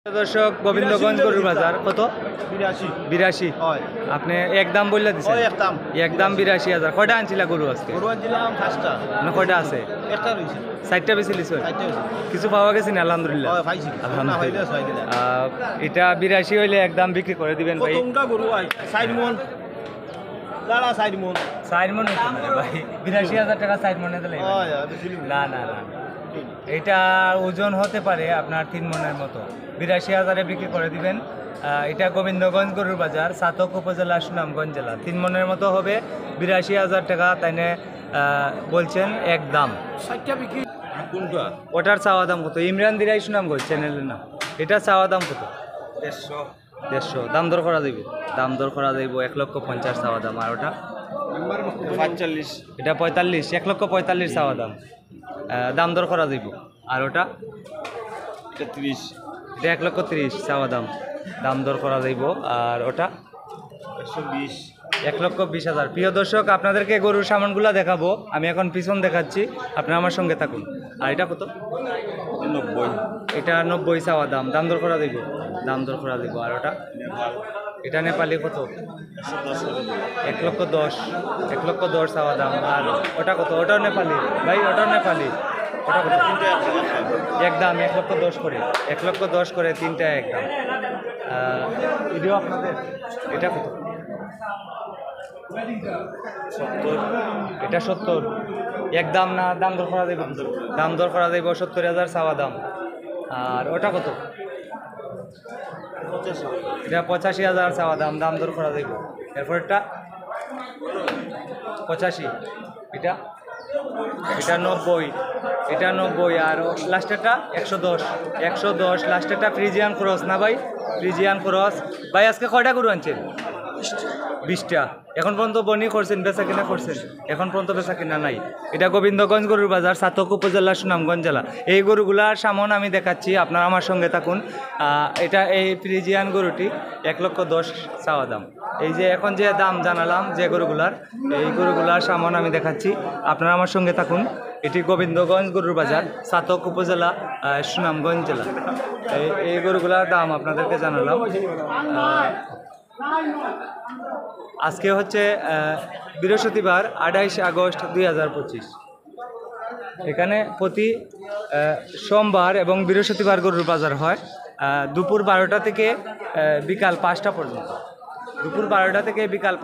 দর্শক গোবিন্দগঞ্জ গরুর বাজার কত 82 আপনি একদম বললে দিছেন একদম 82,000 কয়টা আনছিলা গরু আজকে গরু আনছিলাম 5টা না কয়টা আছে একটা রইছে 60টা বেশি লিছো 60টা হইছে কিছু পাওয়া গেছে না আলহামদুলিল্লাহ পাইছি না হইলে ছয় দিলা এটা 82 হইলে একদম বিক্রি করে দিবেন ভাই কতটা গরু আই 60 মন দাঁড়া 60 মন 60 মন ভাই 82,000 টাকা 60 মনে দিলে না না না এটা ওজন হতে পারে আপনার 3 মনের মতো 82,000-এ বিক্রি করে দিবেন। এটা গোবিন্দগঞ্জ গরুর বাজার সাতক উপজেলা সুনামগঞ্জ জেলা 3 মনের মতো হবে 82,000 টাকা তাইনে বলছেন একদম কোনটা ওটার চাওয়া দাম কত ইমরান দিরাই সুনামগঞ্জ চ্যানেলের নাম এটা চাওয়া দাম কত 150 দাম দর করা যাইব 1,50,000 চাওয়া দাম আর ওটা 45 এটা 45 1,45,000 চাওয়া দাম দাম দর করা যাইব আর ওটা 30 এটা 1,30,000 চাওয়া দাম দর করা যাইব আর ওটা 120 1,20,000 প্রিয় দর্শক আপনাদেরকে গরুর সামানগুলা দেখাবো আমি এখন পিছন দেখাচ্ছি আপনারা আমার সঙ্গে থাকুন আর এটা কত 90 এটা 90 চাওয়া দাম দর করা যাইব আর ওটা এটা নেপালি কত 1,10,000 চাওয়া দাম আর ওটা কত ওটাও নেপালি ভাই ওটাও নেপালি ওটা কত একদম 1,10,000 করে 1,10,000 করে তিনটা একদম এটাও আপনাদের এটা কত 70 এটা 70 একদম না দাম দর করা যাইব 70,000 চাওয়া দাম আর ওটা কত এটা 85,000 চাওয়া দাম দর করা যাইব এরপর এটা 85 এটা 90 আর লাস্টেরটা 110 লাস্টেরটা ফ্রিজিয়ান ক্রস না ভাই ফ্রিজিয়ান ক্রস ভাই আজকে কয়টা গরু আনছেন 20টা এখন পর্যন্ত বনি করছেন বেচা কিনা করছেন এখন পর্যন্ত বেচা কিনা নাই এটা গোবিন্দগঞ্জ গরুর বাজার সাতক উপজেলা সুনামগঞ্জ জেলা এই গরুগুলার সামন আমি দেখাচ্ছি আপনারা আমার সঙ্গে থাকুন এটা এই ফ্রিজিয়ান গরুটি 1,10,000 চাওয়া দাম এই যে এখন যে দাম জানালাম যে গরুগুলার এই গরুগুলার সামন আমি দেখাচ্ছি আপনারা আমার সঙ্গে থাকুন এটি গোবিন্দগঞ্জ গরুর বাজার সাতক উপজেলা সুনামগঞ্জ জেলা এই গরুগুলার দাম আপনাদেরকে জানালাম আজকে হচ্ছে বৃহস্পতিবার 28 আগস্ট 2025 এখানে প্রতি সোমবার এবং বৃহস্পতিবার গরুর বাজার হয় দুপুর 12টা থেকে বিকাল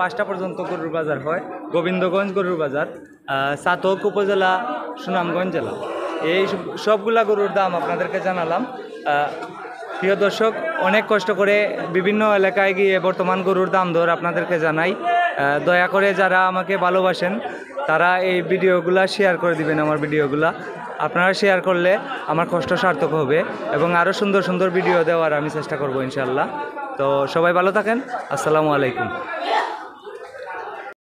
5টা পর্যন্ত গরুর বাজার হয় গোবিন্দগঞ্জ গরুর বাজার সাতক উপজেলা সুনামগঞ্জ জেলা এই সবগুলা গরুর দাম আপনাদেরকে জানালাম প্রিয় দর্শক অনেক কষ্ট করে বিভিন্ন এলাকায় গিয়ে বর্তমান গরুর দাম দর আপনাদেরকে জানাই দয়া করে যারা আমাকে ভালোবাসেন তারা এই ভিডিওগুলা শেয়ার করে দিবেন আমার ভিডিওগুলা আপনারা শেয়ার করলে আমার কষ্ট সার্থক হবে এবং আরও সুন্দর ভিডিও দেওয়ার আমি চেষ্টা করব ইনশাআল্লাহ তো সবাই ভালো থাকেন আসসালামু আলাইকুম